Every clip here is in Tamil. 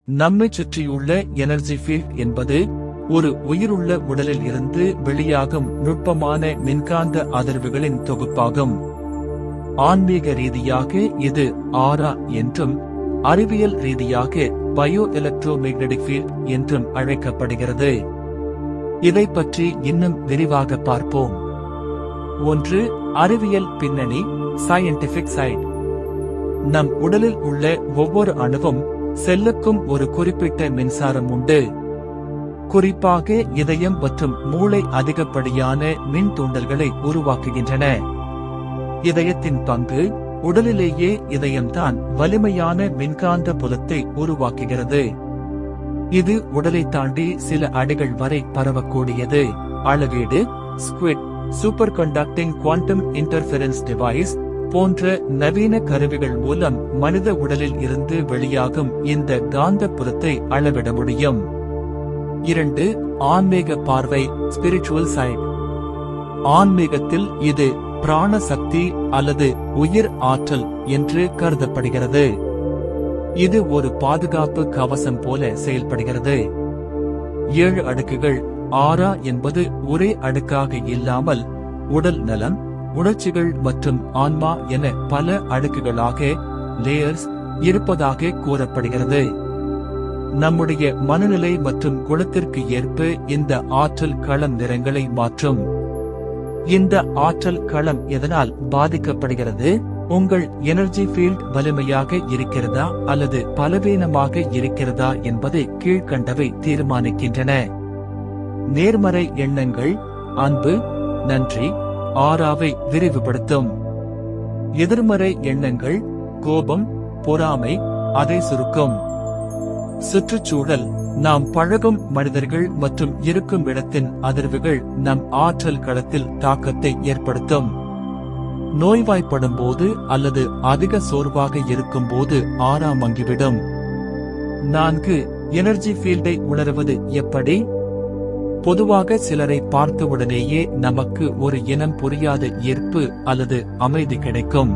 நம்மை சுற்றியுள்ள எனர்ஜி ஃபீல்ட் என்பது ஒரு உயிருள்ள உடலில் இருந்து வெளியாகும் நுட்பமான மின்காந்த அதிர்வுகளின் தொகுப்பாகும். ஆன்மீக ரீதியாக இது ஆரா என்றும், அறிவியல் ரீதியாக பயோ எலக்ட்ரோமேக்னடிக் ஃபீல்ட் என்றும் அழைக்கப்படுகிறது. இதை பற்றி இன்னும் விரிவாக பார்ப்போம். 1. அறிவியல் பின்னணி, சயின்டிபிக் சைட். நம் உடலில் உள்ள ஒவ்வொரு அணுவும் செல்லுக்கும் ஒரு குறிப்பிட்ட மின்சாரம் உண்டு. குறிப்பாக இதயம் மற்றும் மூளை அதிகப்படியான மின் தூண்டல்களை உருவாக்குகின்றன. இதயத்தின் பங்கு, உடலிலேயே இதயம்தான் வலிமையான மின்காந்த புலத்தை உருவாக்குகிறது. இது உடலை தாண்டி சில அடிகள் வரை பரவக்கூடியது. அளவீடு, squid, super conducting quantum interference device போன்ற நவீன கருவிகள் மூலம் மனித உடலில் இருந்து வெளியாகும் இந்த காந்த புலத்தை அளவிட முடியும். 2. ஆன்மீக பார்வை, ஸ்பிரிச்சுவல் சைட். ஆன்மீகத்தில் இது பிராண சக்தி அல்லது உயிர் ஆற்றல் என்று கருதப்படுகிறது. இது ஒரு பாதுகாப்பு கவசம் போல செயல்படுகிறது. 7 அடுக்குகள். ஆரா என்பது ஒரே அடுக்காக இல்லாமல் உடல் நலம், உணர்ச்சிகள் மற்றும் ஆன்மா என பல அடுக்குகளாக லேயர்ஸ் இருப்பதாக கூறப்படுகிறது. நம்முடைய மனநிலை மற்றும் குணத்திற்கு ஏற்ப இந்த ஆற்றல் களம் நிறங்களை மாற்றும். இந்த ஆற்றல் களம் எதனால் பாதிக்கப்படுகிறது? உங்கள் எனர்ஜி ஃபீல்ட் வலிமையாக இருக்கிறதா அல்லது பலவீனமாக இருக்கிறதா என்பதை கீழ்க்கண்டவை தீர்மானிக்கின்றன. நேர்மறை எண்ணங்கள், அன்பு, நன்றி ஆராவை விரிவுபடுத்தும். எதிர்மறை எண்ணங்கள், கோபம், பொறாமை அதை சுருக்கும். சுற்றுச்சூழல், நாம் பழகும் மனிதர்கள் மற்றும் இருக்கும் இடத்தின் அதிர்வுகள் நம் ஆற்றல் களத்தில் தாக்கத்தை ஏற்படுத்தும். நோய்வாய்ப்படும் போது அல்லது அதிக சோர்வாக இருக்கும் போது ஆரா மங்கிவிடும். 4. எனர்ஜி ஃபீல்டை உணர்வது எப்படி? பொதுவாக சிலரை பார்த்தவுடனேயே நமக்கு ஒரு இனம் புரியாத ஈர்ப்பு அல்லது அமைதி கிடைக்கும்.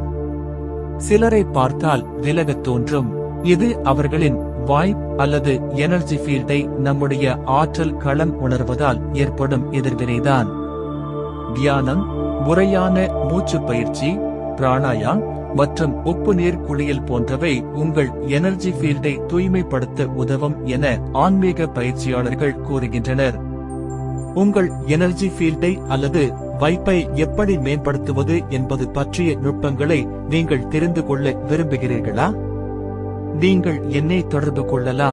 சிலரை பார்த்தால் விலகத் தோன்றும். இது அவர்களின் வைப் அல்லது எனர்ஜி ஃபீல்டை நம்முடைய ஆற்றல் களம் உணர்வதால் ஏற்படும் எதிர்வினைதான். தியானம், முறையான மூச்சு பயிற்சி, பிராணாயாம் மற்றும் உப்பு நீர் குளியல் போன்றவை உங்கள் எனர்ஜி ஃபீல்டை தூய்மைப்படுத்த உதவும் என ஆன்மீக பயிற்சியாளர்கள் கூறுகின்றனர். உங்கள் எனர்ஜி ஃபீல்டை அல்லது வைப்பை எப்படி மேம்படுத்துவது என்பது பற்றிய நுட்பங்களை நீங்கள் தெரிந்து கொள்ள விரும்புகிறீர்களா? நீங்கள் என்னை தொடர்பு கொள்ளலாம்.